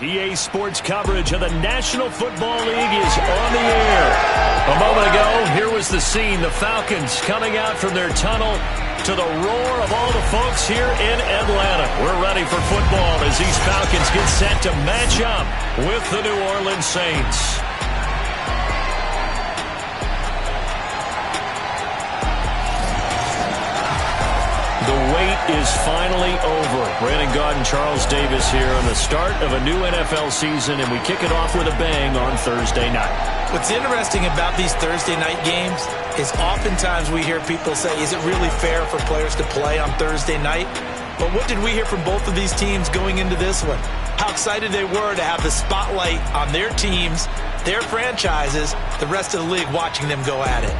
EA Sports coverage of the National Football League is on the air. A moment ago, here was the scene. The Falcons coming out from their tunnel to the roar of all the folks here in Atlanta. We're ready for football as these Falcons get set to match up with the New Orleans Saints. The wait is finally over. Brandon Gaudin, Charles Davis here on the start of a new NFL season, and we kick it off with a bang on Thursday night. What's interesting about these Thursday night games is oftentimes we hear people say, is it really fair for players to play on Thursday night? But what did we hear from both of these teams going into this one? How excited they were to have the spotlight on their teams, their franchises, the rest of the league watching them go at it.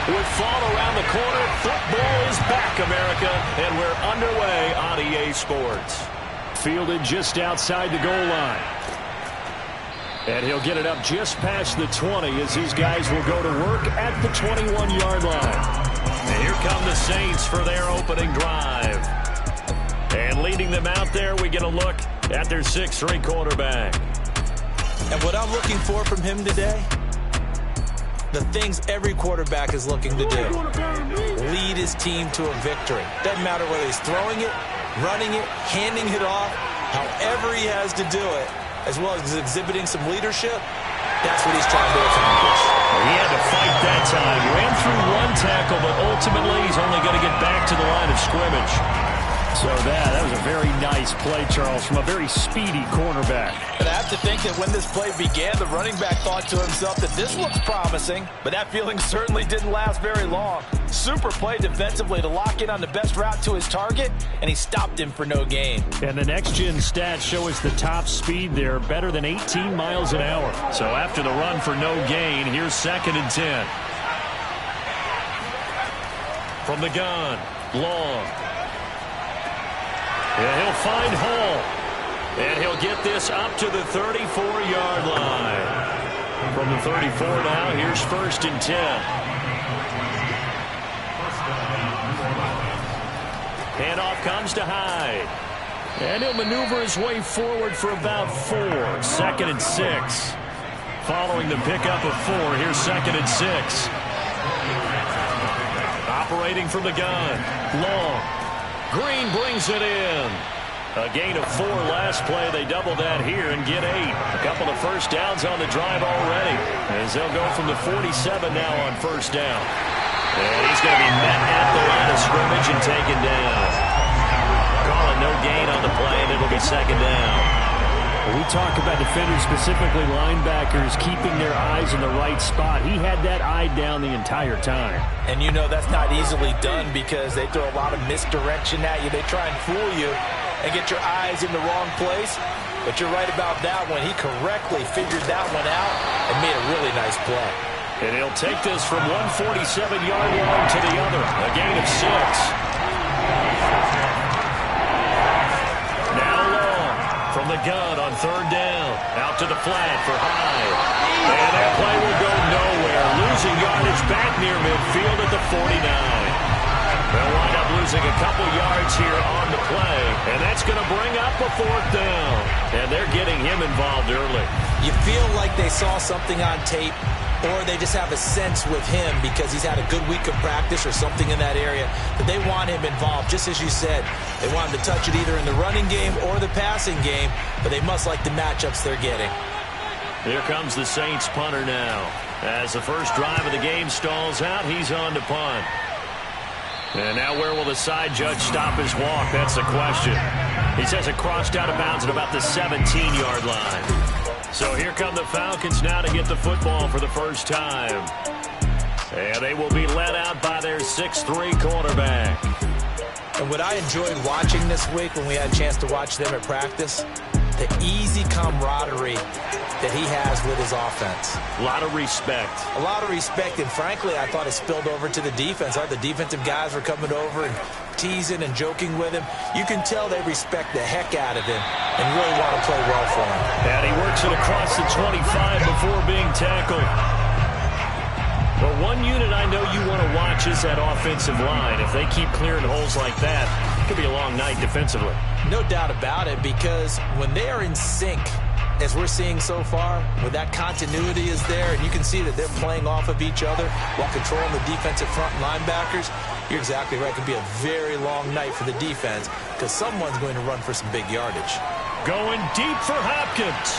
With fall around the corner, football is back, America, and we're underway on EA Sports. Fielded just outside the goal line. And he'll get it up just past the 20 as his guys will go to work at the 21-yard line. And here come the Saints for their opening drive. And leading them out there, we get a look at their 6'3" quarterback. And what I'm looking for from him today, the things every quarterback is looking to do. Lead his team to a victory. Doesn't matter whether he's throwing it, running it, handing it off, however he has to do it, as well as exhibiting some leadership, that's what he's trying to accomplish. He had to fight that time. Ran through one tackle, but ultimately he's only going to get back to the line of scrimmage. So that was a very nice play, Charles, from a very speedy cornerback. And I have to think that when this play began, the running back thought to himself that this looks promising, but that feeling certainly didn't last very long. Super play defensively to lock in on the best route to his target, and he stopped him for no gain. And the next-gen stats show us the top speed there, better than 18 miles an hour. So after the run for no gain, here's 2nd and 10. From the gun, long. And he'll find Hall. And he'll get this up to the 34-yard line. From the 34 now, here's 1st and 10. Handoff comes to Hyde. And he'll maneuver his way forward for about 4. 2nd and 6. Following the pickup of 4, here's 2nd and 6. Operating from the gun. Long. Green brings it in. A gain of 4 last play. They double that here and get 8. A couple of first downs on the drive already, as they'll go from the 47 now on 1st down. And he's going to be met at the line of scrimmage and taken down. Calling no gain on the play, and it'll be 2nd down. We talk about defenders, specifically linebackers, keeping their eyes in the right spot. He had that eye down the entire time. And you know that's not easily done because they throw a lot of misdirection at you. They try and fool you and get your eyes in the wrong place. But you're right about that one. He correctly figured that one out and made a really nice play. And he'll take this from 147-yard line to the other. A gain of 6. From the gun on 3rd down. Out to the flat for Hyde. And that play will go nowhere. Losing yardage back near midfield at the 49. They'll wind up losing a couple yards here on the play. And that's going to bring up a 4th down. And they're getting him involved early. You feel like they saw something on tape, or they just have a sense with him because he's had a good week of practice or something in that area that they want him involved. Just as you said, they want him to touch it either in the running game or the passing game, but they must like the matchups they're getting. Here comes the Saints punter now. As the first drive of the game stalls out, he's on to punt. And now where will the side judge stop his walk? That's the question. He says it crossed out of bounds at about the 17-yard line. So here come the Falcons now to get the football for the first time. And they will be led out by their 6'3" quarterback. And what I enjoyed watching this week when we had a chance to watch them at practice, the easy camaraderie that he has with his offense. A lot of respect. A lot of respect, and frankly, I thought it spilled over to the defense. The defensive guys were coming over and teasing and joking with him. You can tell they respect the heck out of him and really want to play well for him. And he works it across the 25 before being tackled. But one unit I know you want to watch is that offensive line. If they keep clearing holes like that, it could be a long night defensively. No doubt about it, because when they are in sync, as we're seeing so far, when that continuity is there, and you can see that they're playing off of each other while controlling the defensive front linebackers, you're exactly right. It could be a very long night for the defense because someone's going to run for some big yardage. Going deep for Hopkins.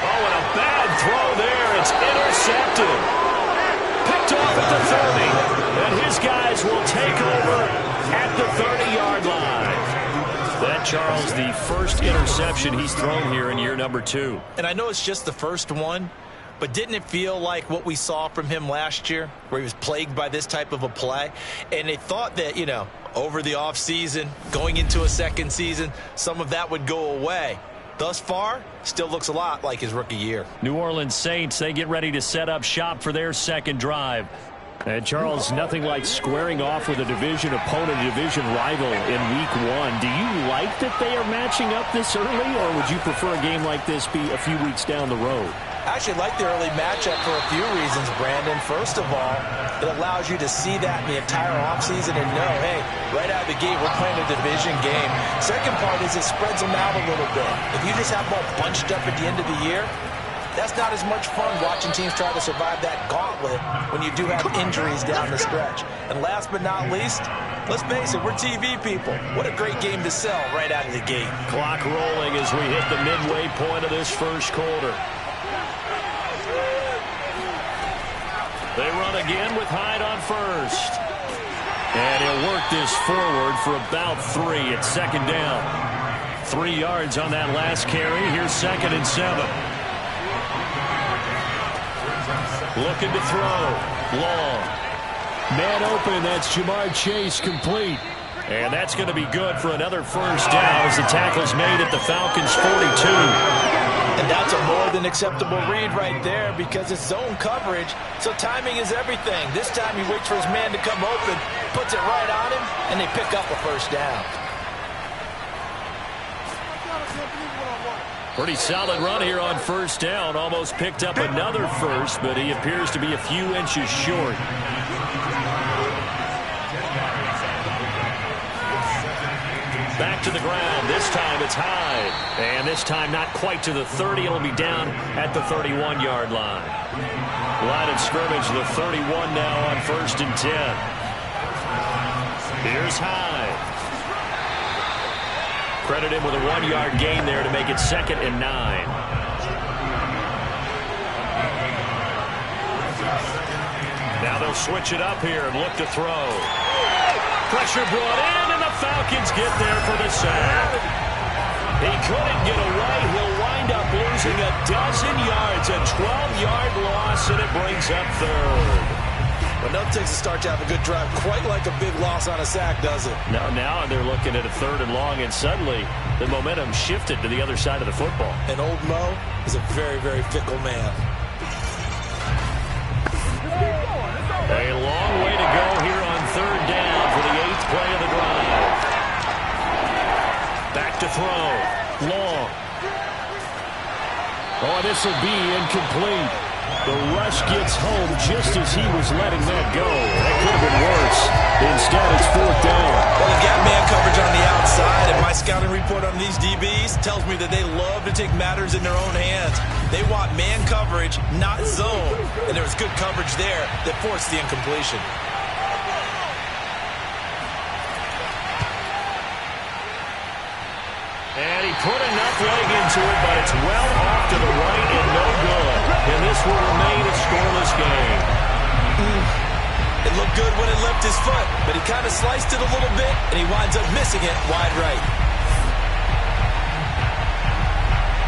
Oh, and a bad throw there. It's intercepted. Picked off at the 30. And his guys will take over at the 30-yard line. That, Charles, the first interception he's thrown here in year number 2. And I know it's just the first one, but didn't it feel like what we saw from him last year, where he was plagued by this type of a play? And they thought that, over the offseason, going into a second season, some of that would go away. Thus far, still looks a lot like his rookie year. New Orleans Saints, they get ready to set up shop for their second drive. And, Charles, nothing like squaring off with a division opponent, a division rival in Week 1. Do you like that they are matching up this early, or would you prefer a game like this be a few weeks down the road? I actually like the early matchup for a few reasons, Brandon. First of all, it allows you to see that in the entire offseason and know, hey, right out of the gate, we're playing a division game. Second part is it spreads them out a little bit. If you just have them all bunched up at the end of the year, that's not as much fun watching teams try to survive that gauntlet when you do have injuries down the stretch. And last but not least, let's face it, we're TV people. What a great game to sell right out of the gate. Clock rolling as we hit the midway point of this first quarter. They run again with Hyde on first. And he'll work this forward for about 3 at second down. 3 yards on that last carry. Here's 2nd and 7. Looking to throw. Long. Man open. That's Jamar Chase complete. And that's going to be good for another first down as the tackle's made at the Falcons' 42. And that's a more than acceptable read right there because it's zone coverage, so timing is everything. This time he waits for his man to come open, puts it right on him, and they pick up a first down. Pretty solid run here on first down. Almost picked up another first, but he appears to be a few inches short. Back to the ground. This time it's Hyde. And this time not quite to the 30. It'll be down at the 31-yard line. Line of scrimmage, the 31 now on 1st and 10. Here's Hyde. Credit him with a 1-yard gain there to make it 2nd and 9. Now they'll switch it up here and look to throw. Pressure brought in, and the Falcons get there for the sack. He couldn't get away. He'll wind up losing a dozen yards, a 12-yard loss, and it brings up 3rd. Well, nothing takes a start to have a good drive quite like a big loss on a sack, does it? Now they're looking at a 3rd and long, and suddenly the momentum shifted to the other side of the football. And old Mo is a very, very fickle man. A long way to go here on 3rd down for the 8th play of the drive. Back to throw. Long. Oh, this will be incomplete. The rush gets home just as he was letting that go. That could have been worse. Instead, it's 4th down. Well, they've got man coverage on the outside, and my scouting report on these DBs tells me that they love to take matters in their own hands. They want man coverage, not zone. And there was good coverage there that forced the incompletion. And he put enough leg into it, but it's well off to the right and no good. And this will remain a scoreless game. It looked good when it left his foot, but he kind of sliced it a little bit, and he winds up missing it wide right.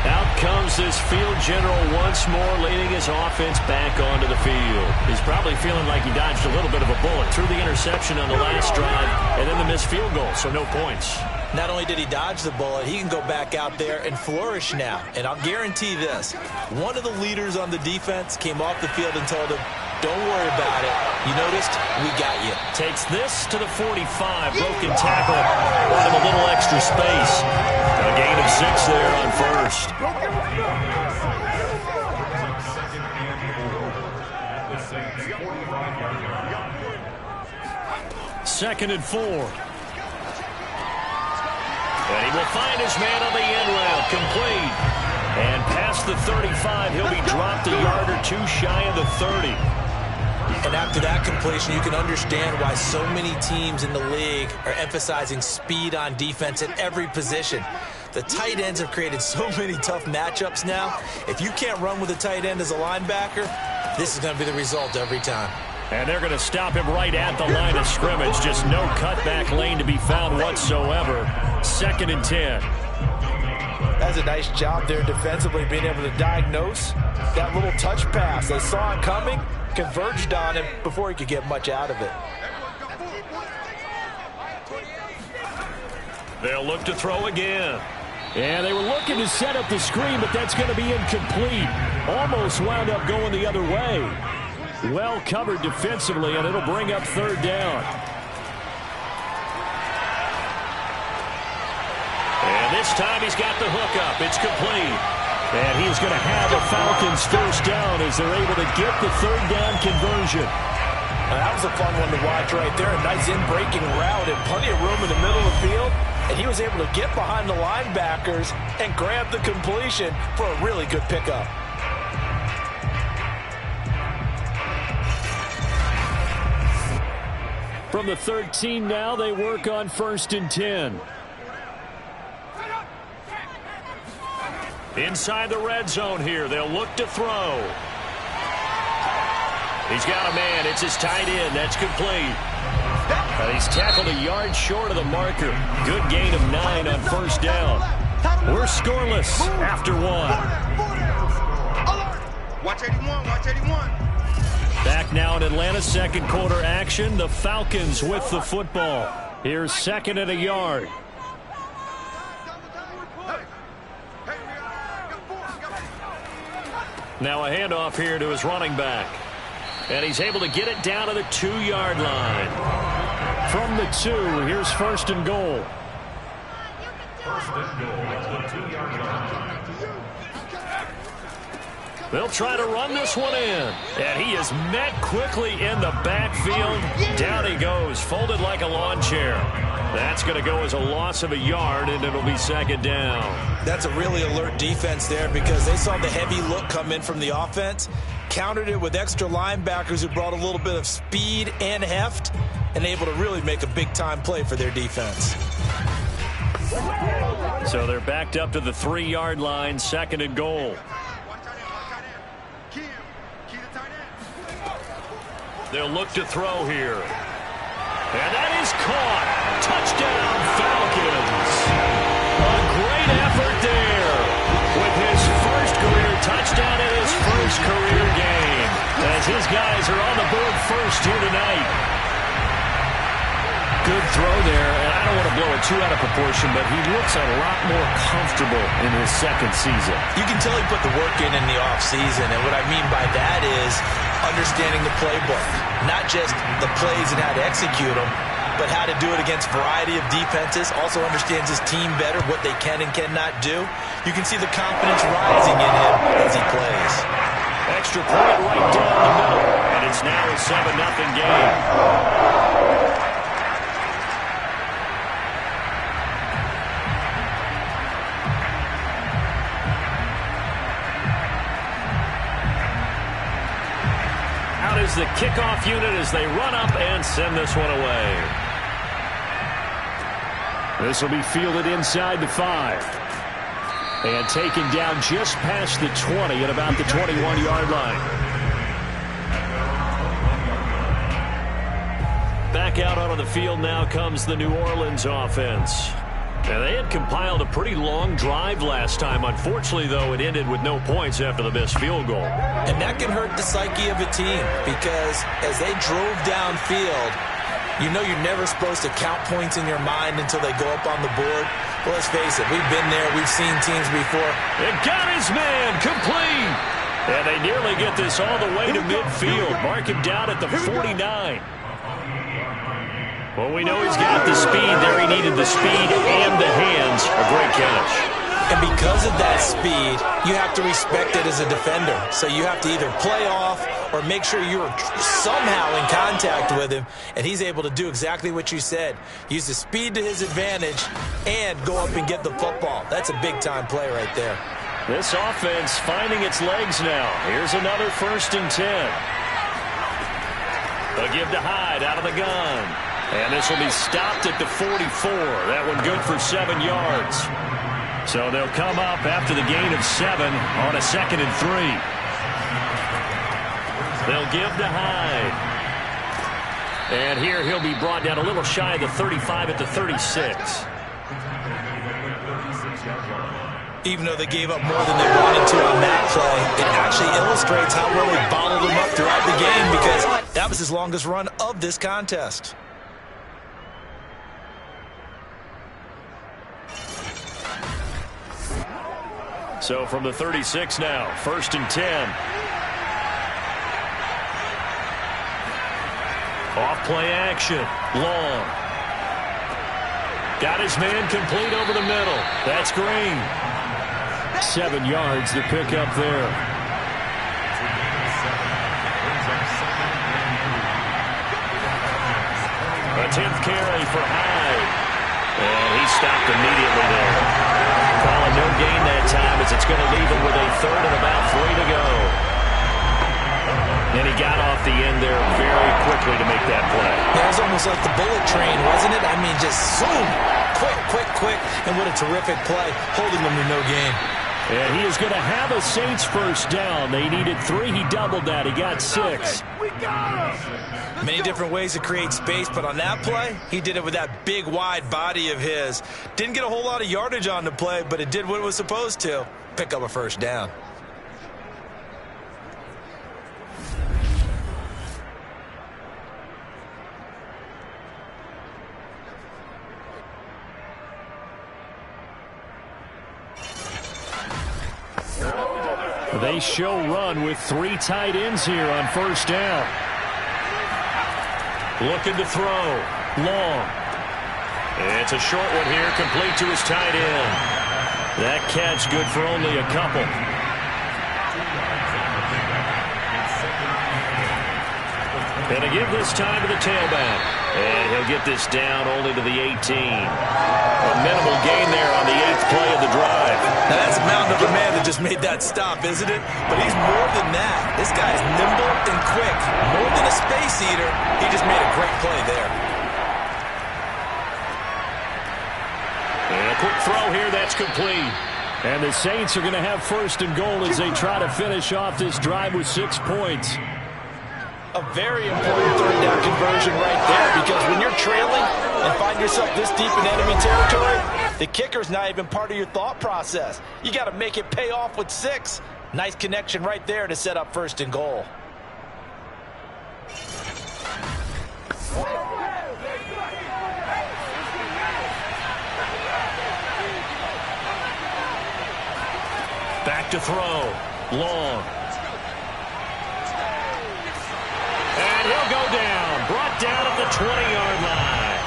Out comes is this field general once more leading his offense back onto the field. He's probably feeling like he dodged a little bit of a bullet. Threw the interception on the last drive and then the missed field goal, so no points. Not only did he dodge the bullet, he can go back out there and flourish now. And I'll guarantee this, one of the leaders on the defense came off the field and told him, don't worry about it. You noticed? We got you. Takes this to the 45. Broken tackle. Brought him a little extra space. A gain of 6 there on first. Second and 4. And he will find his man on the end route. Complete. And past the 35, he'll be dropped a yard or two shy of the 30. And after that completion, you can understand why so many teams in the league are emphasizing speed on defense at every position. The tight ends have created so many tough matchups now. If you can't run with a tight end as a linebacker, this is going to be the result every time. And they're going to stop him right at the line of scrimmage. Just no cutback lane to be found whatsoever. Second and 10. That's a nice job there defensively, being able to diagnose that little touch pass. They saw it coming, converged on him before he could get much out of it. They'll look to throw again. Yeah, they were looking to set up the screen, but that's going to be incomplete. Almost wound up going the other way. Well covered defensively, and it'll bring up third down. And this time he's got the hook up. It's complete. And he's going to have a Falcons first down as they're able to get the third down conversion. That was a fun one to watch right there. A nice in-breaking route and plenty of room in the middle of the field. And he was able to get behind the linebackers and grab the completion for a really good pickup. From the 13 now, they work on first and 10. Inside the red zone here, they'll look to throw. He's got a man. It's his tight end. That's complete. He's tackled a yard short of the marker. Good gain of 9 on first down. We're scoreless after 1. Watch 81, watch 81. Back now in Atlanta, second quarter action. The Falcons with the football. Here's second and a yard. Now a handoff here to his running back. And he's able to get it down to the 2-yard line. From the 2, here's first and goal. First and goal at the 2-yard line. They'll try to run this one in. And he is met quickly in the backfield. Down he goes, folded like a lawn chair. That's going to go as a loss of a yard, and it'll be second down. That's a really alert defense there because they saw the heavy look come in from the offense, countered it with extra linebackers who brought a little bit of speed and heft, and able to really make a big-time play for their defense. So they're backed up to the 3-yard line, second and goal. They'll look to throw here. And that is caught. Touchdown, Falcons. A great effort there with his first career touchdown in his first career game. As his guys are on the board first here tonight. Good throw there, and I don't want to blow it too out of proportion, but he looks a lot more comfortable in his second season. You can tell he put the work in the offseason, and what I mean by that is understanding the playbook. Not just the plays and how to execute them, but how to do it against a variety of defenses. Also understands his team better, what they can and cannot do. You can see the confidence rising in him as he plays. Extra point right down the middle, and it's now a 7-0 game. Is the kickoff unit as they run up and send this one away. This will be fielded inside the 5. And taken down just past the 20 at about the 21-yard line. Back out onto the field now comes the New Orleans offense. And they had compiled a pretty long drive last time. Unfortunately, though, it ended with no points after the missed field goal. And that can hurt the psyche of a team because as they drove downfield, you know you're never supposed to count points in your mind until they go up on the board. Well, let's face it, we've been there. We've seen teams before. It got his man complete. And they nearly get this all the way to midfield. Mark him down at the 49. Well, we know he's got the speed there. He needed the speed and the hands. A great catch. And because of that speed, you have to respect it as a defender. So you have to either play off or make sure you're somehow in contact with him. And he's able to do exactly what you said. Use the speed to his advantage and go up and get the football. That's a big-time play right there. This offense finding its legs now. Here's another 1st and 10. A give to Hyde out of the gun. And this will be stopped at the 44. That one good for 7 yards. So they'll come up after the gain of 7 on a 2nd and 3. They'll give to Hyde. And here he'll be brought down a little shy of the 35 at the 36. Even though they gave up more than they wanted to on that play, it actually illustrates how well they bottled them up throughout the game because that was his longest run of this contest. So from the 36 now, 1st and 10. Off-play action. Long. Got his man complete over the middle. That's Green. 7 yards to pick up there. A 10th carry for Hyde. And he stopped immediately there. Calling no gain that time as it's going to leave him with a 3rd and about 3 to go. And he got off the end there very quickly to make that play. That was almost like the bullet train, wasn't it? I mean, just zoom, quick, and what a terrific play, holding them to no gain. And he is going to have a Saints 1st down. They needed 3. He doubled that. He got 6. Many different ways to create space, but on that play, he did it with that big, wide body of his. Didn't get a whole lot of yardage on the play, but it did what it was supposed to. Pick up a 1st down. They show run with 3 tight ends here on 1st down. Looking to throw. Long. It's a short one here, complete to his tight end. That catch good for only a couple. And to give this time to the tailback. And he'll get this down only to the 18. A minimal gain there on the 8th play of the drive. Now that's a mountain of a man that just made that stop, isn't it? But he's more than that. This guy is nimble and quick. More than a space eater, he just made a great play there. And a quick throw here, that's complete. And the Saints are going to have 1st and goal as they try to finish off this drive with 6 points. A very important 3rd down conversion right there, because when you're trailing and find yourself this deep in enemy territory, the kicker's not even part of your thought process. You got to make it pay off with 6. Nice connection right there to set up 1st and goal. Back to throw. Long. And he'll go down. Brought down at the 20-yard line.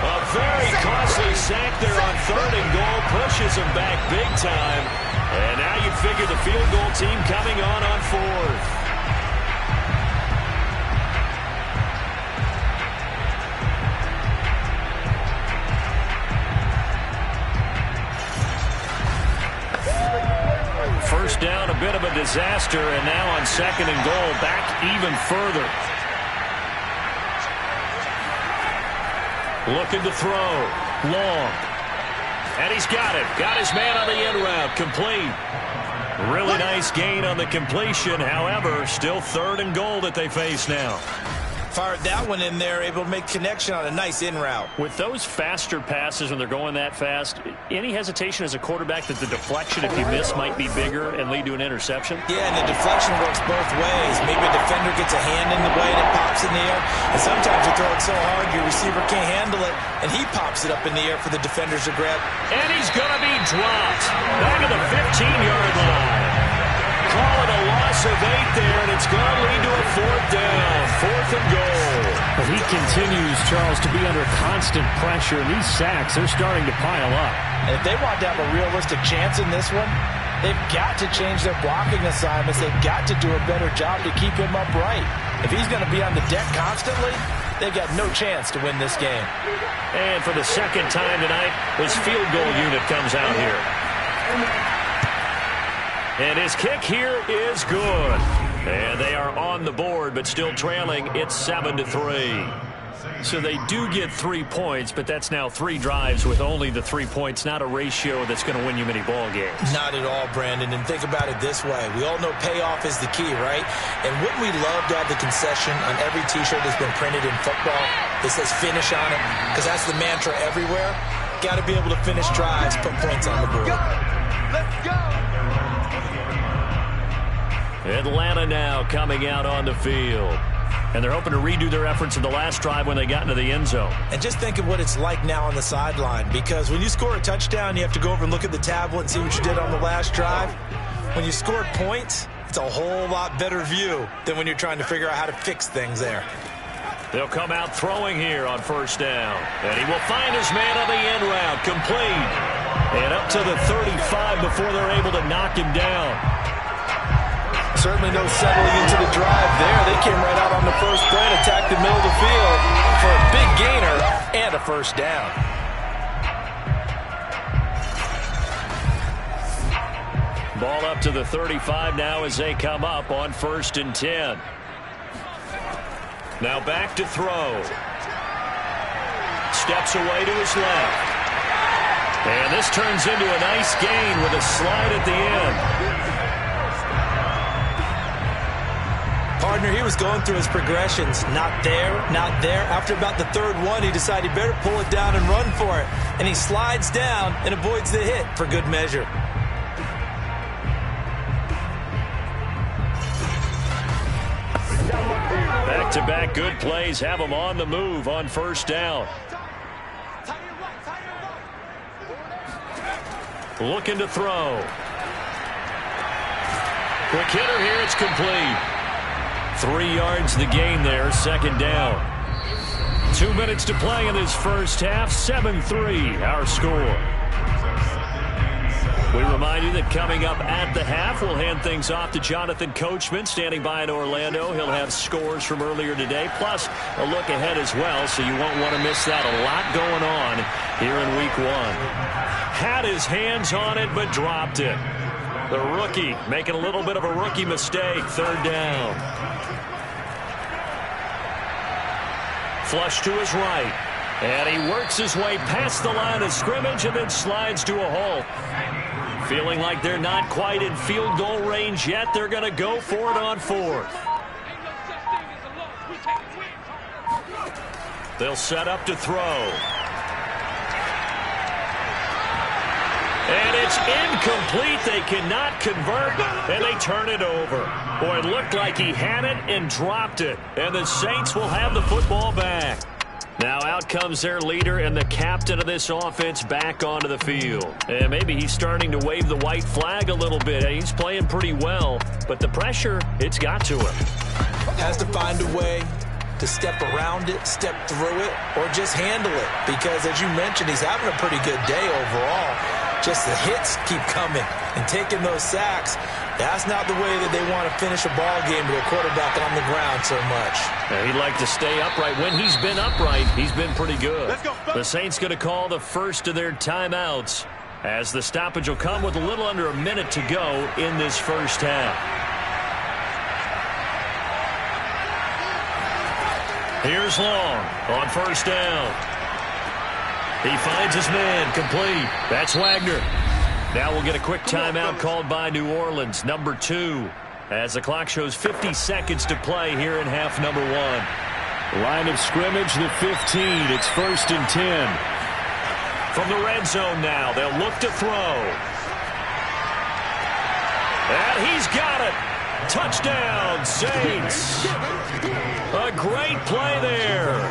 A very costly sack there on 3rd and goal. Pushes him back big time. And now you figure the field goal team coming on 4th. First down, a bit of a disaster, and now on 2nd and goal, back even further. Looking to throw. Long. And he's got it. Got his man on the end route. Complete. Really nice gain on the completion. However, still 3rd and goal that they face now. Fired that one in there, able to make connection on a nice in route. With those faster passes when they're going that fast, any hesitation as a quarterback that the deflection, if you miss, might be bigger and lead to an interception? Yeah, and the deflection works both ways. Maybe a defender gets a hand in the way and it pops in the air. And sometimes you throw it so hard your receiver can't handle it, and he pops it up in the air for the defenders to grab. And he's going to be dropped back at the 15-yard line. Call it a loss of 8 there, and it's going to lead to a 4th down, 4th and goal. But he continues, Charles, to be under constant pressure, and these sacks, they're starting to pile up. And if they want to have a realistic chance in this one, they've got to change their blocking assignments. They've got to do a better job to keep him upright. If he's going to be on the deck constantly, they've got no chance to win this game. And for the second time tonight, his field goal unit comes out here. And his kick here is good. And they are on the board, but still trailing. It's 7-3. So they do get 3 points, but that's now 3 drives with only the 3 points. Not a ratio that's going to win you many ball games. Not at all, Brandon. And think about it this way. We all know payoff is the key, right? And wouldn't we love to have the concession on every T-shirt that's been printed in football that says finish on it? Because that's the mantra everywhere. Got to be able to finish drives, put points on the board. Let's go. Atlanta now coming out on the field. And they're hoping to redo their efforts in the last drive when they got into the end zone. And just think of what it's like now on the sideline. Because when you score a touchdown, you have to go over and look at the tablet and see what you did on the last drive. When you scored points, it's a whole lot better view than when you're trying to figure out how to fix things there. They'll come out throwing here on 1st down. And he will find his man on the end route. Complete. And up to the 35 before they're able to knock him down. Certainly no settling into the drive there. They came right out on the first play and attacked the middle of the field for a big gainer and a 1st down. Ball up to the 35 now as they come up on 1st and 10. Now back to throw. Steps away to his left. And this turns into a nice gain with a slide at the end. Partner, he was going through his progressions. Not there, not there. After about the 3rd one, he decided he better pull it down and run for it. And he slides down and avoids the hit for good measure. Back-to-back good plays have him on the move on 1st down. Looking to throw. Quick hitter here, it's complete. 3 yards the gain there, 2nd down. 2 minutes to play in this first half, 7-3 our score. We remind you that coming up at the half, we'll hand things off to Jonathan Coachman, standing by in Orlando. He'll have scores from earlier today, plus a look ahead as well, so you won't want to miss that. A lot going on here in Week 1. Had his hands on it, but dropped it. The rookie making a little bit of a rookie mistake, 3rd down. Flush to his right. And he works his way past the line of scrimmage and then slides to a halt. Feeling like they're not quite in field goal range yet. They're going to go for it on 4th. They'll set up to throw. And it's incomplete. They cannot convert, and they turn it over. Boy, it looked like he had it and dropped it. And the Saints will have the football back. Now out comes their leader and the captain of this offense back onto the field. And maybe he's starting to wave the white flag a little bit. He's playing pretty well, but the pressure, it's got to him. Has to find a way to step around it, step through it, or just handle it. Because, as you mentioned, he's having a pretty good day overall. Just the hits keep coming and taking those sacks. That's not the way that they want to finish a ball game with a quarterback on the ground so much. Now, he'd like to stay upright. When he's been upright, he's been pretty good. The Saints going to call the first of their timeouts as the stoppage will come with a little under a minute to go in this first half. Here's Long on 1st down. He finds his man, complete. That's Wagner. Now we'll get a quick timeout called by New Orleans, number 2, as the clock shows 50 seconds to play here in half number 1. Line of scrimmage, the 15. It's 1st and 10. From the red zone now, they'll look to throw. And he's got it. Touchdown, Saints. A great play there.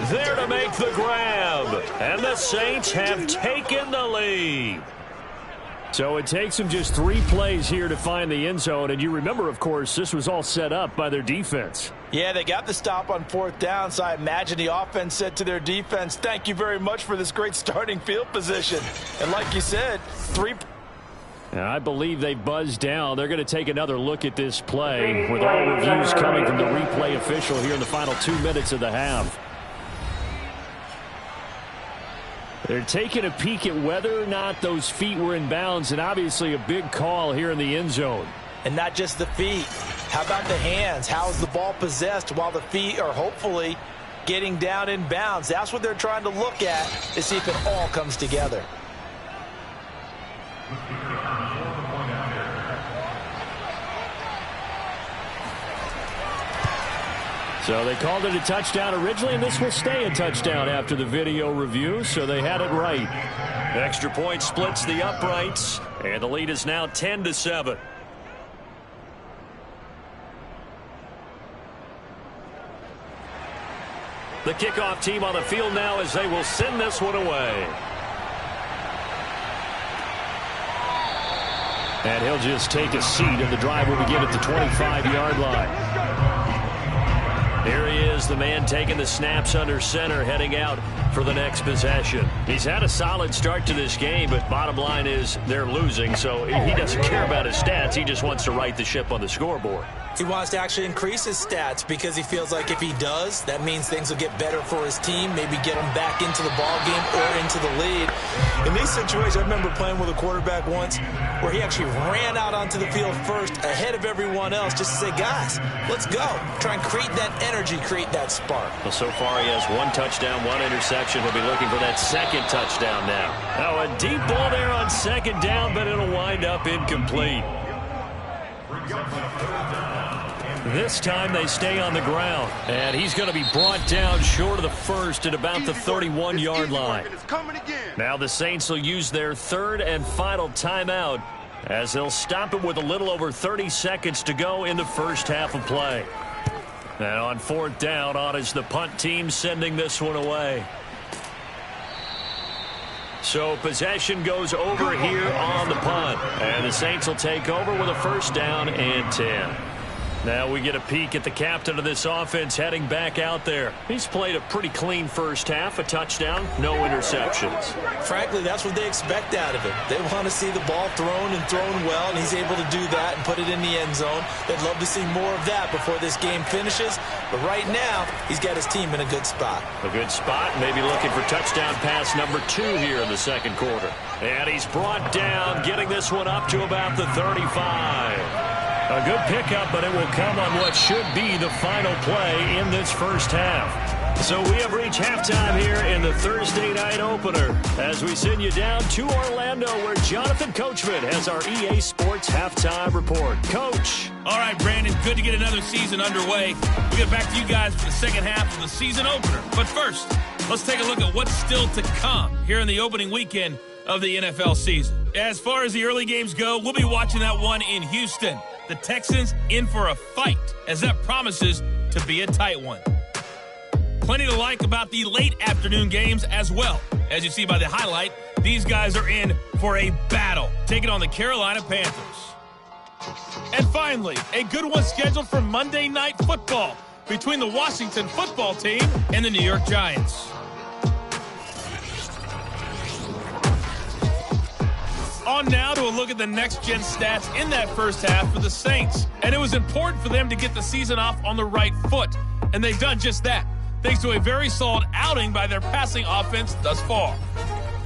There to make the grab. And the Saints have taken the lead. So it takes them just 3 plays here to find the end zone. And you remember, of course, this was all set up by their defense. Yeah, they got the stop on 4th down, so I imagine the offense said to their defense, thank you very much for this great starting field position. And like you said, 3. And I believe they buzzed down. They're going to take another look at this play with all reviews coming from the replay official here in the final 2 minutes of the half. They're taking a peek at whether or not those feet were in bounds, and obviously a big call here in the end zone. And not just the feet. How about the hands? How is the ball possessed while the feet are hopefully getting down in bounds? That's what they're trying to look at to see if it all comes together. So they called it a touchdown originally, and this will stay a touchdown after the video review, so they had it right. Extra point splits the uprights, and the lead is now 10-7. The kickoff team on the field now as they will send this one away. And he'll just take a seat, and the drive will begin at the 25-yard line. Here he is, the man taking the snaps under center, heading out for the next possession. He's had a solid start to this game, but bottom line is they're losing, so he doesn't care about his stats. He just wants to right the ship on the scoreboard. He wants to actually increase his stats because he feels like if he does, that means things will get better for his team, maybe get him back into the ball game or into the lead. In these situations, I remember playing with a quarterback once where he actually ran out onto the field first ahead of everyone else just to say, guys, let's go. Try and create that energy, create that spark. Well, so far he has 1 touchdown, 1 interception. He'll be looking for that 2nd touchdown now. Now a deep ball there on 2nd down, but it'll wind up incomplete. This time they stay on the ground, and he's going to be brought down short of the first at about the 31-yard line. Now the Saints will use their 3rd and final timeout as they'll stop it with a little over 30 seconds to go in the first half of play. And on 4th down, on is the punt team sending this one away. So possession goes over here on the punt, and the Saints will take over with a 1st down and 10. Now we get a peek at the captain of this offense heading back out there. He's played a pretty clean first half, a touchdown, no interceptions. Frankly, that's what they expect out of him. They want to see the ball thrown and thrown well, and he's able to do that and put it in the end zone. They'd love to see more of that before this game finishes. But right now, he's got his team in a good spot. A good spot, maybe looking for touchdown pass number 2 here in the 2nd quarter. And he's brought down, getting this one up to about the 35. A good pickup, but it will come on what should be the final play in this first half. So we have reached halftime here in the Thursday night opener as we send you down to Orlando where Jonathan Coachman has our EA Sports halftime report. Coach. All right, Brandon, good to get another season underway. We'll get back to you guys for the second half of the season opener. But first, let's take a look at what's still to come here in the opening weekend of the NFL season. As far as the early games go, we'll be watching that one in Houston. The Texans in for a fight, as that promises to be a tight one. Plenty to like about the late afternoon games as well. As you see by the highlight, these guys are in for a battle, taking on the Carolina Panthers. And finally, a good one scheduled for Monday Night Football between the Washington football team and the New York Giants. On now to a look at the next-gen stats in that first half for the Saints. And it was important for them to get the season off on the right foot. And they've done just that, thanks to a very solid outing by their passing offense thus far.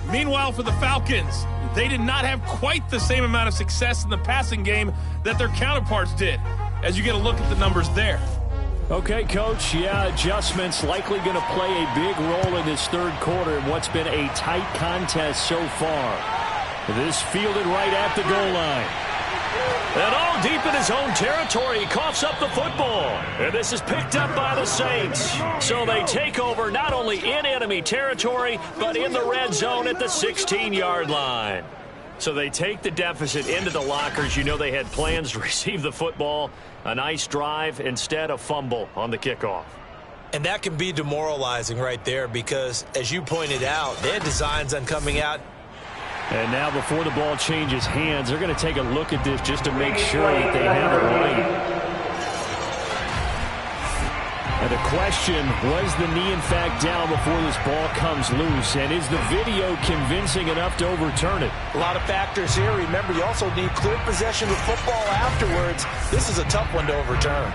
Meanwhile, for the Falcons, they did not have quite the same amount of success in the passing game that their counterparts did, as you get a look at the numbers there. Okay, Coach, yeah, adjustments likely going to play a big role in this 3rd quarter in what's been a tight contest so far. This fielded right at the goal line. And all deep in his own territory, he coughs up the football. And this is picked up by the Saints. So they take over not only in enemy territory, but in the red zone at the 16-yard line. So they take the deficit into the lockers. You know they had plans to receive the football. A nice drive, instead a fumble on the kickoff. And that can be demoralizing right there because, as you pointed out, they had designs on coming out. And now before the ball changes hands, they're going to take a look at this just to make sure that they have it right. And the question, was the knee in fact down before this ball comes loose? And is the video convincing enough to overturn it? A lot of factors here. Remember, you also need clear possession of football afterwards. This is a tough one to overturn.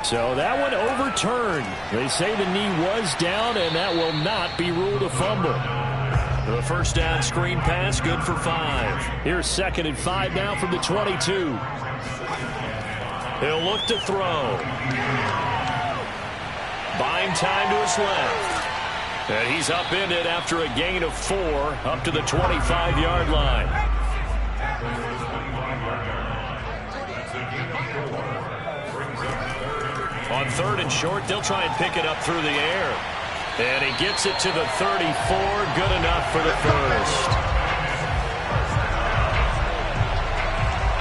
So that one overturned. They say the knee was down, and that will not be ruled a fumble. The first down screen pass, good for 5. Here's 2nd and 5 now from the 22. He'll look to throw. Buying time to his left. And he's upended after a gain of 4 up to the 25-yard line. On 3rd and short, they'll try and pick it up through the air. And he gets it to the 34. Good enough for the first.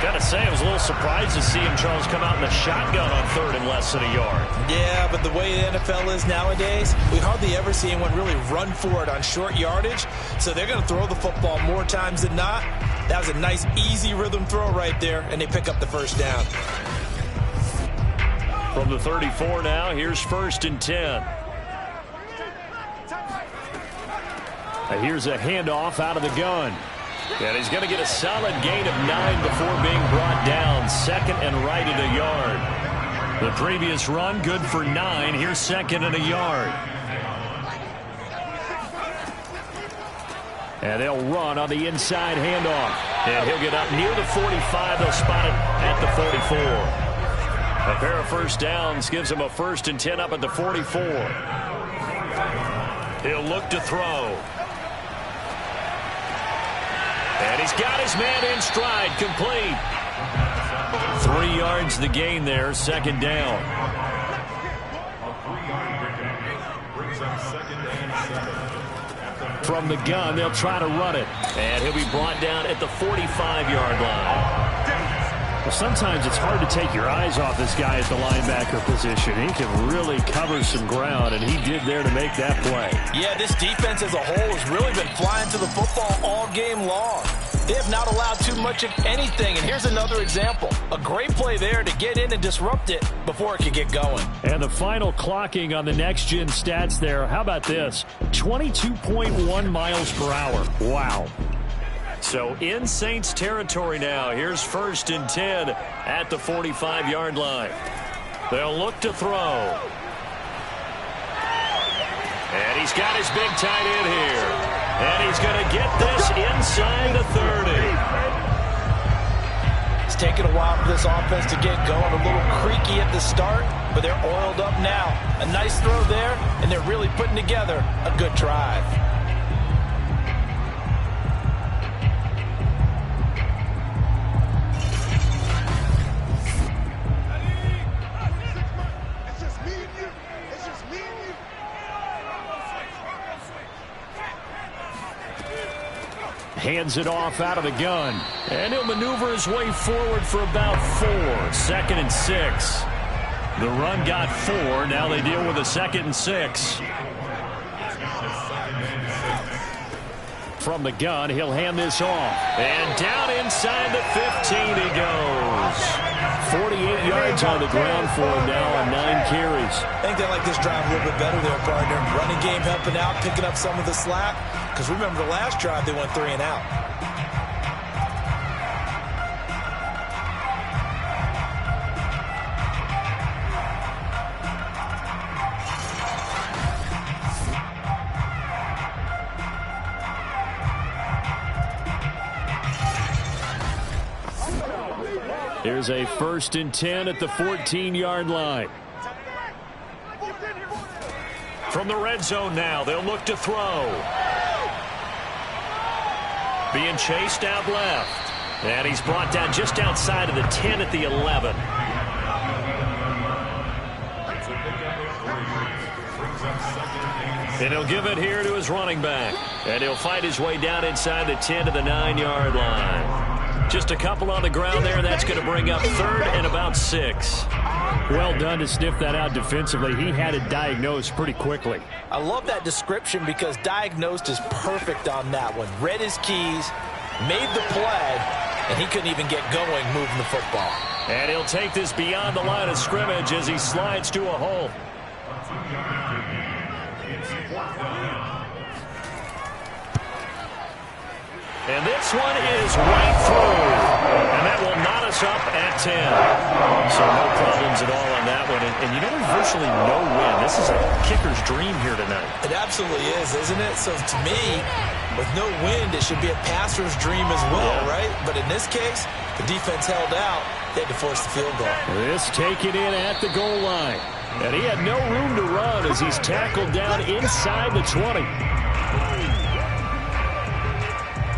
Gotta say, I was a little surprised to see him, Charles, come out in the shotgun on 3rd and less than a yard. Yeah, but the way the NFL is nowadays, we hardly ever see anyone really run for it on short yardage. So they're going to throw the football more times than not. That was a nice, easy rhythm throw right there, and they pick up the first down. From the 34 now, here's 1st and 10. Here's a handoff out of the gun. And he's going to get a solid gain of 9 before being brought down. 2nd and right at a yard. The previous run, good for 9. Here's 2nd and a yard. And they'll run on the inside handoff. And he'll get up near the 45. They'll spot it at the 44. A pair of first downs gives him a 1st and 10 up at the 44. He'll look to throw. And he's got his man in stride, complete. 3 yards the gain there, 2nd down. From the gun, they'll try to run it. And he'll be brought down at the 45-yard line. Well, sometimes it's hard to take your eyes off this guy at the linebacker position. He can really cover some ground, and he did there to make that play. Yeah, this defense as a whole has really been flying to the football all game long. They have not allowed too much of anything, and here's another example. A great play there to get in and disrupt it before it could get going. And the final clocking on the next-gen stats there, how about this? 22.1 miles per hour. Wow. So in Saints territory now. Here's 1st and 10 at the 45-yard line. They'll look to throw. And he's got his big tight end here. And he's going to get this inside the 30. It's taken a while for this offense to get going. A little creaky at the start, but they're oiled up now. A nice throw there, and they're really putting together a good drive. Hands it off out of the gun. And he'll maneuver his way forward for about 4. 2nd and 6. The run got 4. Now they deal with a 2nd and 6. From the gun, he'll hand this off. And down inside the 15 he goes. 48 yards on the ground for him now on 9 carries. I think they like this drive a little bit better there, partner. Running game helping out, picking up some of the slack. Because remember, the last drive, they went 3 and out. Here's a 1st and 10 at the 14-yard line. From the red zone now, they'll look to throw. Being chased out left. And he's brought down just outside of the 10 at the 11. And he'll give it here to his running back. And he'll fight his way down inside the 10 to the 9-yard line. Just a couple on the ground there. That's going to bring up 3rd and about 6. Well done to sniff that out defensively. He had it diagnosed pretty quickly. I love that description because diagnosed is perfect on that one. Read his keys, made the play, and he couldn't even get going moving the football. And he'll take this beyond the line of scrimmage as he slides to a hole. And this one is right through. And that will knot us up at 10. So no problems at all on that one. And you know, there's virtually no win. This is a kicker's dream here tonight. It absolutely is, isn't it? So to me, with no wind, it should be a passer's dream as well, right? But in this case, the defense held out. They had to force the field goal. This taken in at the goal line. And he had no room to run as he's tackled down inside the 20.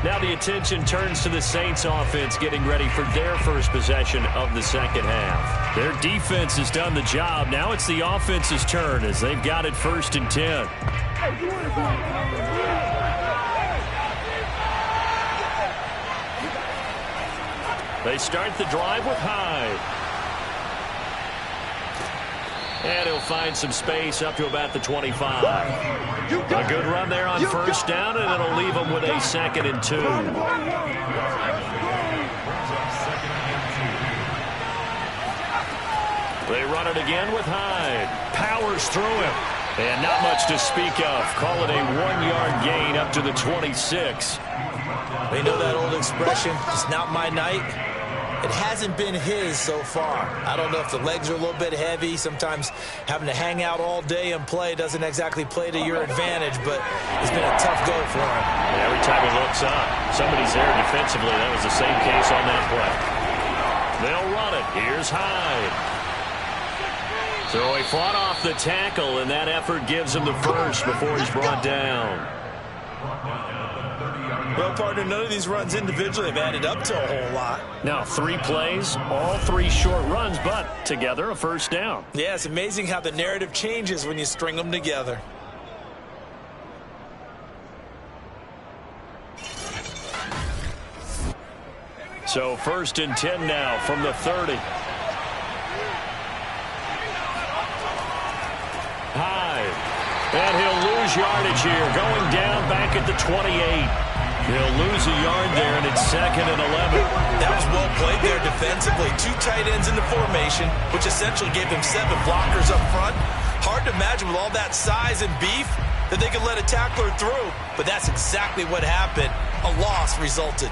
Now the attention turns to the Saints offense getting ready for their first possession of the second half. Their defense has done the job. Now it's the offense's turn as they've got it 1st and 10. They start the drive with Hyde. And he'll find some space up to about the 25. A good run there on 1st down, and it'll leave them with a 2nd and 2. They run it again with Hyde. Powers through him. And not much to speak of. Call it a 1-yard gain up to the 26. They know that old expression, it's not my night. It hasn't been his so far. I don't know if the legs are a little bit heavy. Sometimes having to hang out all day and play doesn't exactly play to your advantage, but it's been a tough go for him. And every time he looks up, somebody's there defensively. That was the same case on that play. They'll run it. Here's Hyde. So he fought off the tackle, and that effort gives him the first before he's brought down. Well, partner, none of these runs individually have added up to a whole lot. Now 3 plays, all 3 short runs, but together a 1st down. Yeah, it's amazing how the narrative changes when you string them together. So 1st and 10 now from the 30. Hyde. And he'll lose yardage here, going down back at the 28. He'll lose a yard there, and it's 2nd and 11. That was well played there defensively. 2 tight ends in the formation, which essentially gave him 7 blockers up front. Hard to imagine with all that size and beef that they could let a tackler through. But that's exactly what happened. A loss resulted.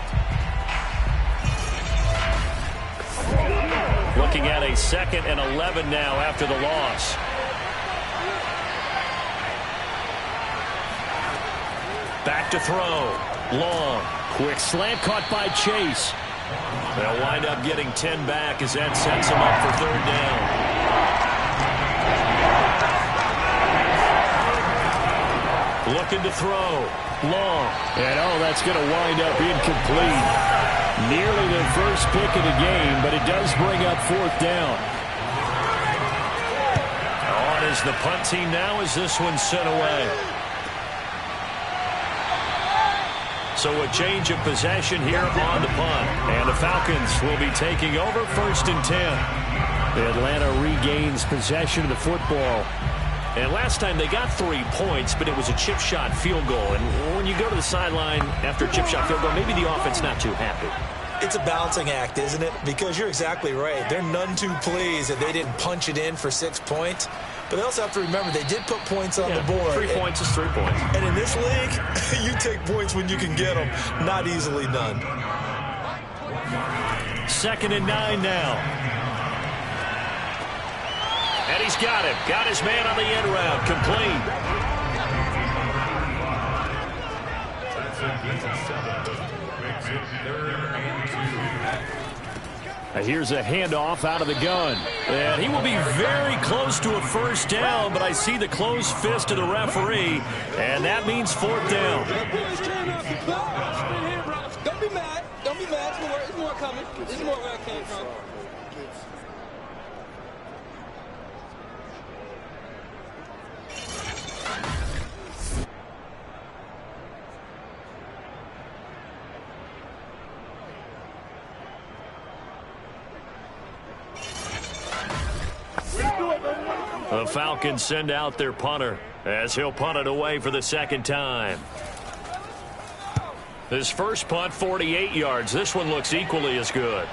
Looking at a 2nd and 11 now after the loss. Back to throw. Long. Quick slant caught by Chase. They'll wind up getting 10 back as that sets them up for 3rd down. Looking to throw. Long. And that's going to wind up incomplete. Nearly the first pick of the game, but it does bring up 4th down. On is the punt team now as this one's sent away. So a change of possession here on the punt. And the Falcons will be taking over 1st and 10. Atlanta regains possession of the football. And last time they got 3 points, but it was a chip shot field goal. And when you go to the sideline after a chip shot field goal, maybe the offense not too happy. It's a balancing act, isn't it? Because you're exactly right. They're none too pleased that they didn't punch it in for 6 points. But they also have to remember they did put points on the board. 3 points is 3 points. And in this league, you take points when you can get them. Not easily done. 2nd and 9 now. And he's got him. Got his man on the end route. Complete. Here's a handoff out of the gun. And he will be very close to a first down, but I see the closed fist of the referee, and that means fourth down. Don't be mad. Don't be mad. There's more coming. There's more where I came from. The Falcons send out their punter as he'll punt it away for the second time. His first punt, 48 yards. This one looks equally as good.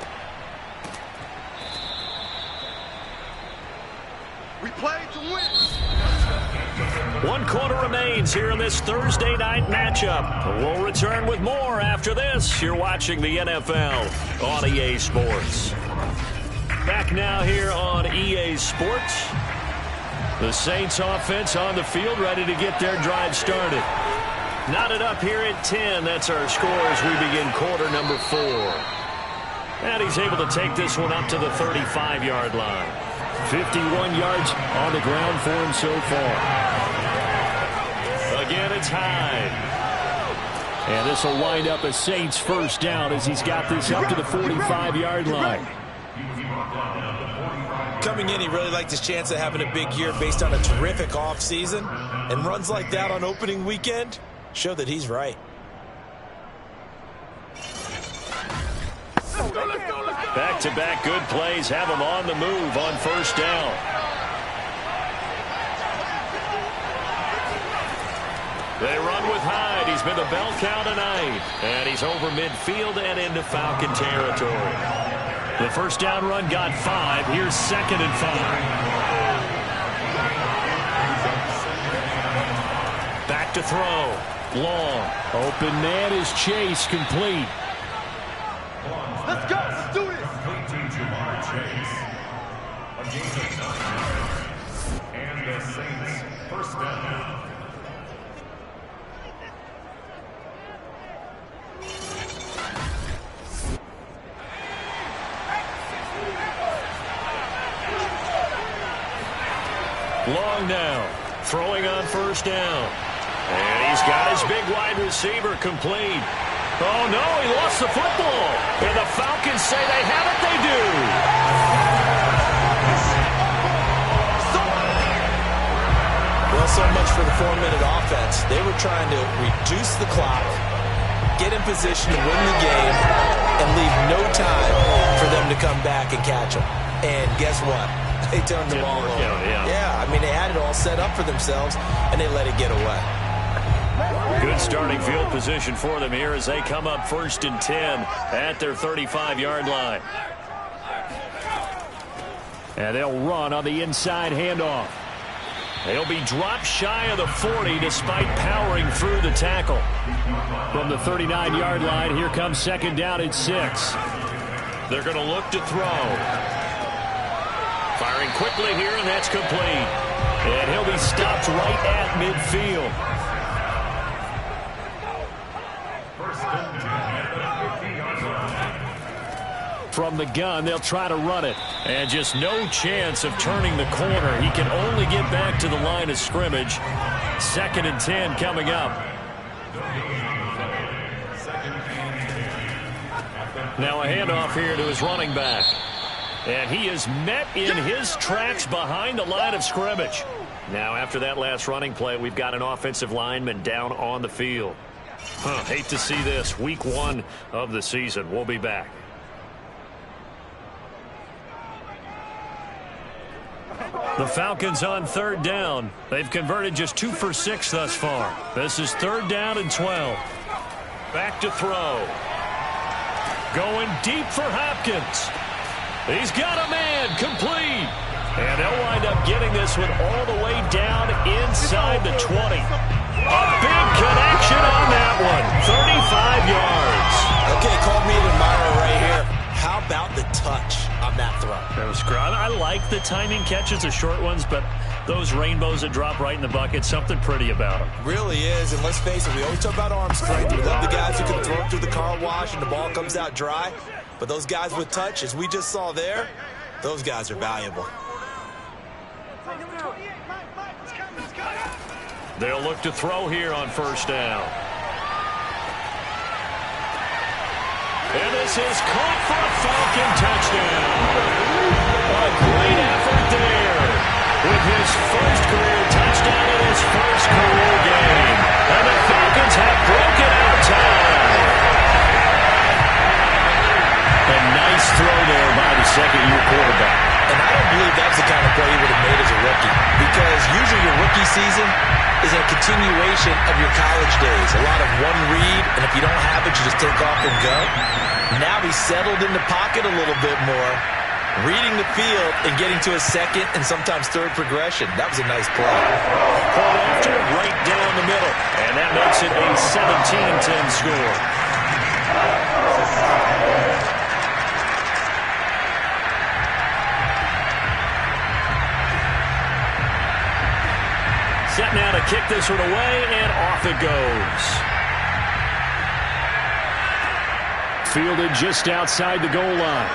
We played to win. 1 quarter remains here in this Thursday night matchup. We'll return with more after this. You're watching the NFL on EA Sports. Back now here on EA Sports. The Saints offense on the field, ready to get their drive started. Knotted up here at 10. That's our score as we begin quarter number 4. And he's able to take this one up to the 35-yard line. 51 yards on the ground for him so far. Again, it's Hyde. And this will wind up a Saints first down as he's got this up to the 45-yard line. Coming in, he really liked his chance of having a big year based on a terrific offseason. And runs like that on opening weekend show that he's right. Back-to-back good plays have him on the move on first down. They run with Hyde. He's been the bell cow tonight. And he's over midfield and into Falcon territory. The first down run got 5. Here's 2nd and 5. Back to throw. Long. Open man is Chase, complete. Let's go. Let's do this. And the Saints first down. Long now, throwing on first down. And he's got his big wide receiver complete. Oh, no, he lost the football. And the Falcons say they have it, they do. Well, so much for the 4-minute offense. They were trying to reduce the clock, get in position to win the game, and leave no time for them to come back and catch them. And guess what? They turned the ball over. Yeah, I mean, they had it all set up for themselves, and they let it get away. Good starting field position for them here as they come up 1st and 10 at their 35-yard line. And they'll run on the inside handoff. They'll be dropped shy of the 40 despite powering through the tackle. From the 39-yard line, here comes 2nd down and 6. They're going to look to throw. Firing quickly here, and that's complete. And he'll be stopped right at midfield. From the gun, they'll try to run it. And just no chance of turning the corner. He can only get back to the line of scrimmage. 2nd and 10 coming up. Now a handoff here to his running back. And he is met in his tracks behind the line of scrimmage. Now after that last running play, we've got an offensive lineman down on the field. Hate to see this. Week 1 of the season. We'll be back. The Falcons on 3rd down. They've converted just 2 for 6 thus far. This is 3rd down and 12. Back to throw. Going deep for Hopkins. He's got a man, complete. And they'll wind up getting this one all the way down inside the 20. A big connection on that one. 35 yards. Okay, call me an admirer right here. How about the touch on that throw? That was great. I like the timing catches, the short ones, but those rainbows that drop right in the bucket, something pretty about them. Really is, and let's face it, we always talk about arm strength. We love the guys who can throw it through the car wash and the ball comes out dry. But those guys with touch, as we just saw there, those guys are valuable. They'll look to throw here on first down. And this is caught for a Falcon touchdown. A great effort there with his first career touchdown in his first career game. And the Falcons have broken out time. A nice throw there by the second-year quarterback. And I don't believe that's the kind of play he would have made as a rookie, because usually your rookie season is a continuation of your college days. A lot of one read, and if you don't have it, you just take off and go. Now he's settled in the pocket a little bit more, reading the field and getting to a second and sometimes third progression. That was a nice play. Caught after right down the middle, and that makes it a 17-10 score. Set now to kick this one away, and off it goes. Fielded just outside the goal line.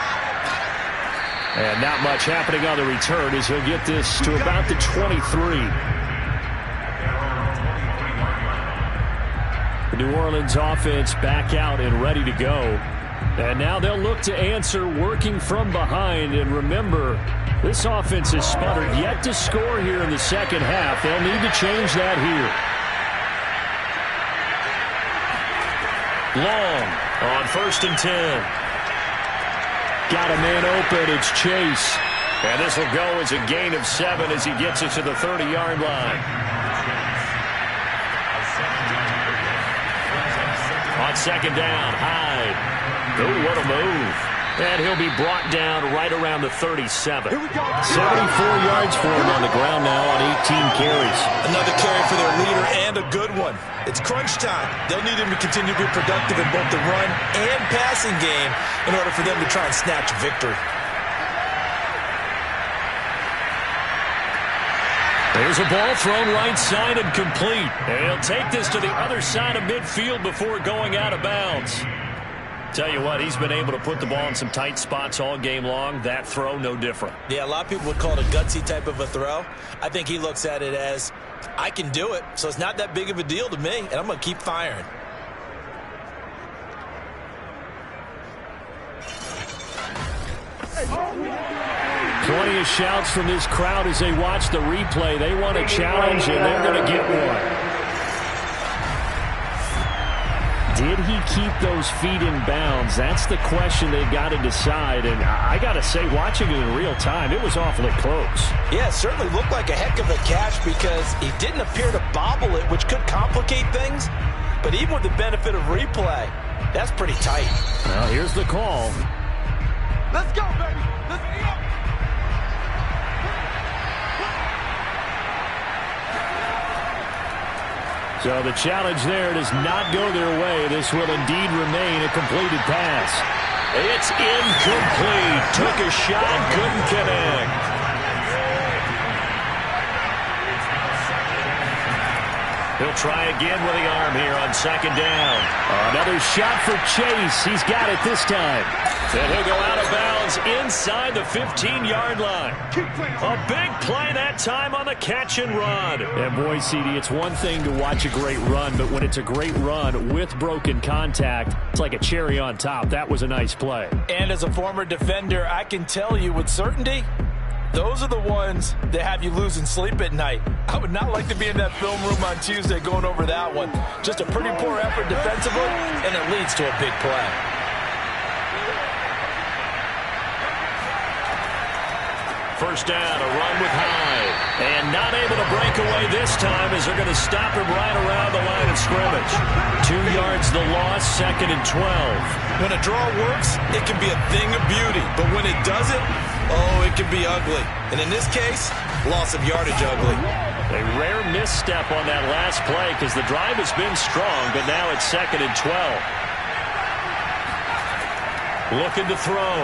And not much happening on the return as he'll get this to about the 23. The New Orleans offense back out and ready to go. And now they'll look to answer working from behind. And remember, this offense has sputtered yet to score here in the second half. They'll need to change that here. Long on 1st and 10. Got a man open. It's Chase. And this will go as a gain of 7 as he gets it to the 30-yard line. On second down, Hyde. Oh, what a move. And he'll be brought down right around the 37. 74 yards for him on the ground now on 18 carries. Another carry for their leader, and a good one. It's crunch time. They'll need him to continue to be productive in both the run and passing game in order for them to try and snatch victory. There's a ball thrown right side and complete. And he'll take this to the other side of midfield before going out of bounds. Tell you what, he's been able to put the ball in some tight spots all game long. That throw, no different. Yeah, a lot of people would call it a gutsy type of a throw. I think he looks at it as, I can do it, so it's not that big of a deal to me, and I'm going to keep firing. Plenty of shouts from this crowd as they watch the replay. They want a challenge, and they're going to get one. Did he keep those feet in bounds? That's the question they've got to decide. And I got to say, watching it in real time, it was awfully close. Yeah, it certainly looked like a heck of a catch because he didn't appear to bobble it, which could complicate things. But even with the benefit of replay, that's pretty tight. Well, here's the call. Let's go, baby. Let's go. So the challenge there does not go their way. This will indeed remain a completed pass. It's incomplete. Took a shot, couldn't connect. He'll try again with the arm here on second down. Another shot for Chase. He's got it this time. And he'll go out of bounds inside the 15-yard line. A big play that time on the catch and run. And boy, CD, it's one thing to watch a great run, but when it's a great run with broken contact, it's like a cherry on top. That was a nice play. And as a former defender, I can tell you with certainty, those are the ones that have you losing sleep at night. I would not like to be in that film room on Tuesday going over that one. Just a pretty poor effort defensively, and it leads to a big play. First down, a run with Hyde. And not able to break away this time as they're going to stop him right around the line of scrimmage. 2 yards the loss, 2nd and 12. When a draw works, it can be a thing of beauty. But when it doesn't, oh, it can be ugly. And in this case, loss of yardage ugly. A rare misstep on that last play because the drive has been strong, but now it's 2nd and 12. Looking to throw.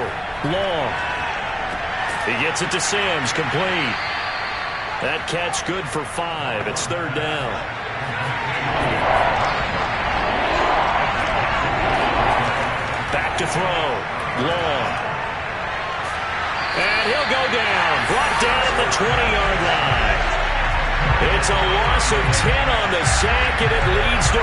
Long. He gets it to Sims, complete. That catch good for 5. It's 3rd down. Back to throw. long. And he'll go down. Brought down at the 20-yard line. It's a loss of 10 on the sack, and it leads to 4.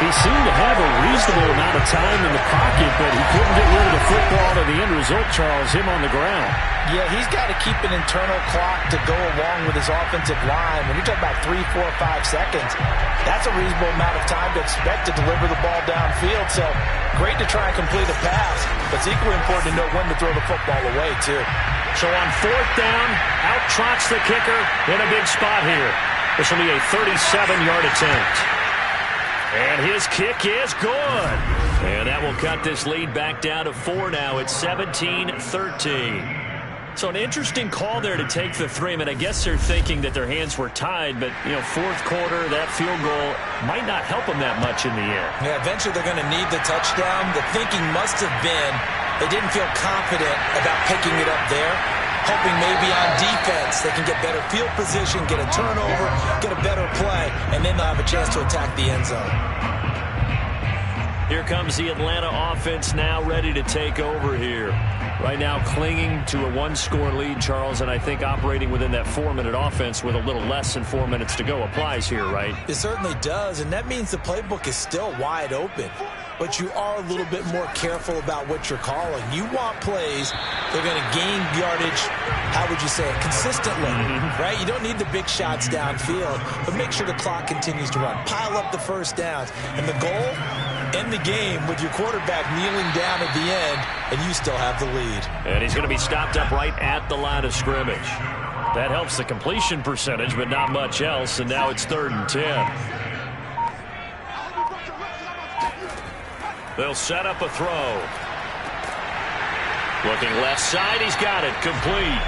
He seemed to have a reasonable amount of time in the pocket, but he couldn't get rid of the football, and the end result, Charles, him on the ground. Yeah, he's got to keep an internal clock to go along with his offensive line. When you're talking about 3, 4, 5 seconds, that's a reasonable amount of time to expect to deliver the ball downfield. So great to try and complete a pass, but it's equally important to know when to throw the football away, too. So on 4th down, out trots the kicker in a big spot here. This will be a 37-yard attempt. And his kick is good. And that will cut this lead back down to 4 now. It's 17-13. So an interesting call there to take the 3. I mean, I guess they're thinking that their hands were tied, but, you know, 4th quarter, that field goal might not help them that much in the end. Yeah, eventually they're going to need the touchdown. The thinking must have been they didn't feel confident about picking it up there, hoping maybe on defense they can get better field position, get a turnover, get a better play, and then they'll have a chance to attack the end zone. Here comes the Atlanta offense now ready to take over here. Right now clinging to a 1-score lead, Charles, and I think operating within that 4-minute offense with a little less than 4 minutes to go applies here, right? It certainly does, and that means the playbook is still wide open. But you are a little bit more careful about what you're calling. You want plays that are going to gain yardage, how would you say it, consistently, right? You don't need the big shots downfield, but make sure the clock continues to run. Pile up the first downs. And the goal, end the game with your quarterback kneeling down at the end, and you still have the lead. And he's going to be stopped up right at the line of scrimmage. That helps the completion percentage, but not much else, and now it's 3rd and 10. They'll set up a throw. Looking left side, he's got it, complete.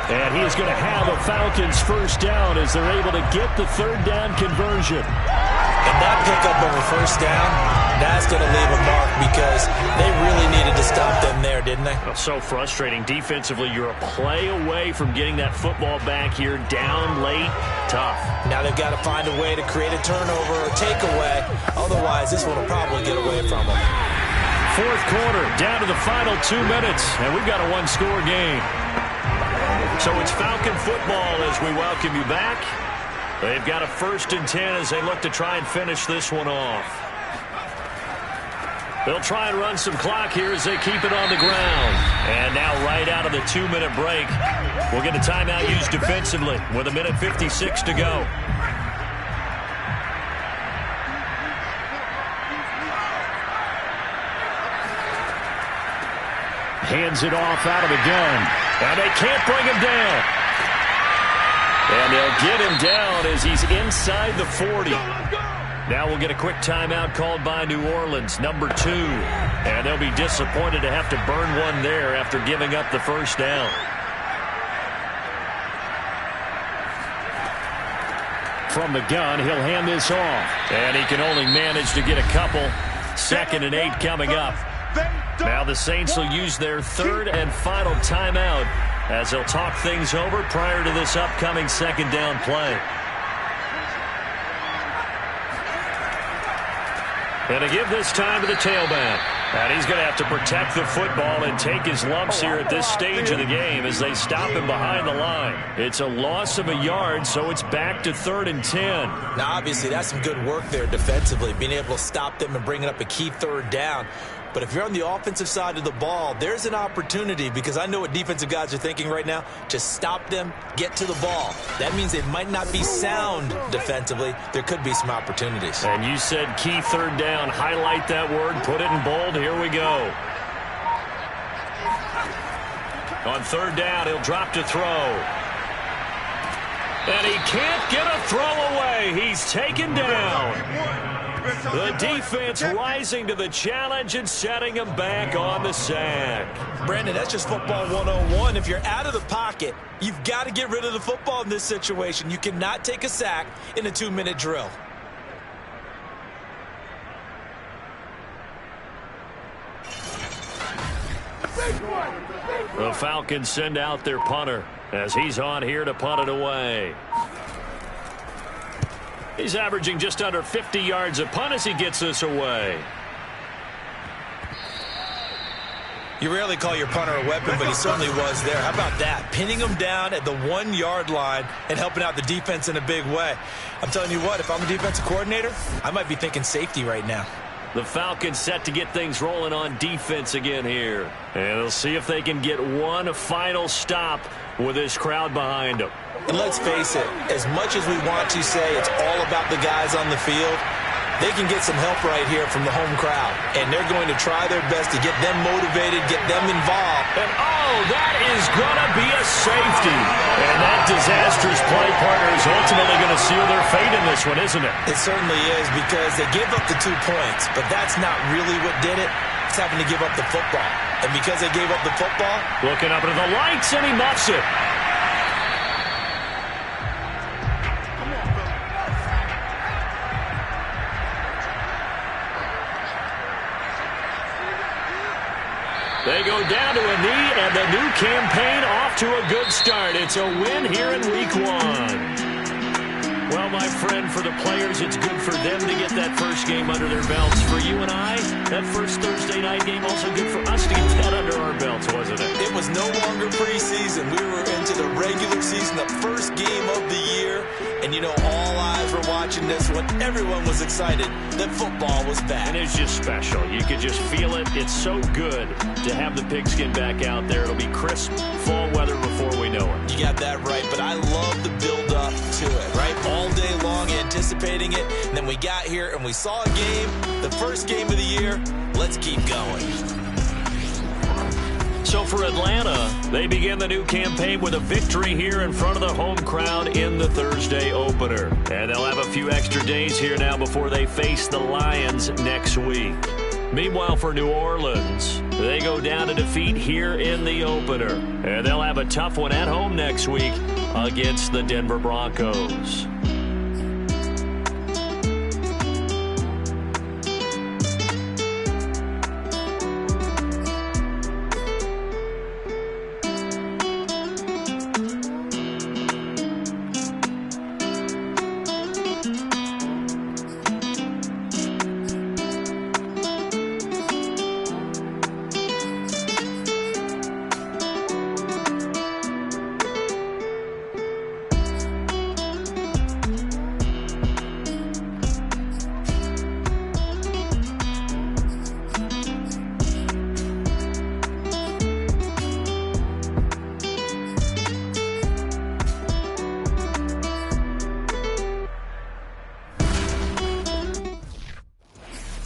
And he is going to have a Falcons first down as they're able to get the 3rd down conversion. And that pickup of a first down, that's going to leave a mark because they really needed to stop them there, didn't they? So frustrating. Defensively, you're a play away from getting that football back here down late. Tough. Now they've got to find a way to create a turnover or takeaway. Otherwise, this one will probably get away from them. 4th quarter, down to the final 2 minutes, and we've got a 1-score game. So it's Falcon football as we welcome you back. They've got a 1st and 10 as they look to try and finish this one off. They'll try and run some clock here as they keep it on the ground. And now right out of the 2-minute break, we'll get a timeout used defensively with 1:56 to go. Hands it off out of the gun. And they can't bring him down. And they'll get him down as he's inside the 40. Now we'll get a quick timeout called by New Orleans, number 2. And they'll be disappointed to have to burn one there after giving up the first down. From the gun, he'll hand this off. And he can only manage to get a couple. 2nd and 8 coming up. Now the Saints will use their 3rd and final timeout as they'll talk things over prior to this upcoming 2nd down play. And to give this time to the tailback. And he's going to have to protect the football and take his lumps here at this stage of the game as they stop him behind the line. It's a loss of a yard, so it's back to 3rd and 10. Now, obviously, that's some good work there defensively, being able to stop them and bringing up a key 3rd down. But if you're on the offensive side of the ball, there's an opportunity, because I know what defensive guys are thinking right now, to stop them, get to the ball. That means they might not be sound defensively. There could be some opportunities. And you said key 3rd down. Highlight that word. Put it in bold. Here we go. On 3rd down, he'll drop to throw. And he can't get a throw away. He's taken down. The defense rising to the challenge and setting him back on the sack. Brandon, that's just football 101. If you're out of the pocket, you've got to get rid of the football in this situation. You cannot take a sack in a 2-minute drill. The Falcons send out their punter as he's on here to punt it away. He's averaging just under 50 yards a punt as he gets this away. You rarely call your punter a weapon, but he certainly was there. How about that? Pinning him down at the 1-yard line and helping out the defense in a big way. I'm telling you what, if I'm a defensive coordinator, I might be thinking safety right now. The Falcons set to get things rolling on defense again here. And they'll see if they can get one final stop with this crowd behind them. And let's face it, as much as we want to say it's all about the guys on the field, they can get some help right here from the home crowd. And they're going to try their best to get them motivated, get them involved. And oh, that is going to be a safety. And that disastrous play partner is ultimately going to seal their fate in this one, isn't it? It certainly is, because they gave up the 2 points, but that's not really what did it. It's having to give up the football. And because they gave up the football, looking up into the lights, and he muffs it. They go down to a knee, and the new campaign off to a good start. It's a win here in Week 1. Well, my friend, for the players, it's good for them to get that first game under their belts. For you and I, that first Thursday night game, also good for us to get that under our belts, wasn't it? It was no longer preseason. We were into the regular season, the first game of the year. And, you know, all eyes were watching this one. Everyone was excited that football was back. And it's just special. You could just feel it. It's so good to have the pigskin back out there. It'll be crisp fall weather before we know it. You got that right, but I love the build-up to it, right? All day long anticipating it, and then we got here and we saw a game, the first game of the year. Let's keep going. So for Atlanta, they begin the new campaign with a victory here in front of the home crowd in the Thursday opener. And they'll have a few extra days here now before they face the Lions next week. Meanwhile, for New Orleans, they go down to defeat here in the opener. And they'll have a tough one at home next week against the Denver Broncos.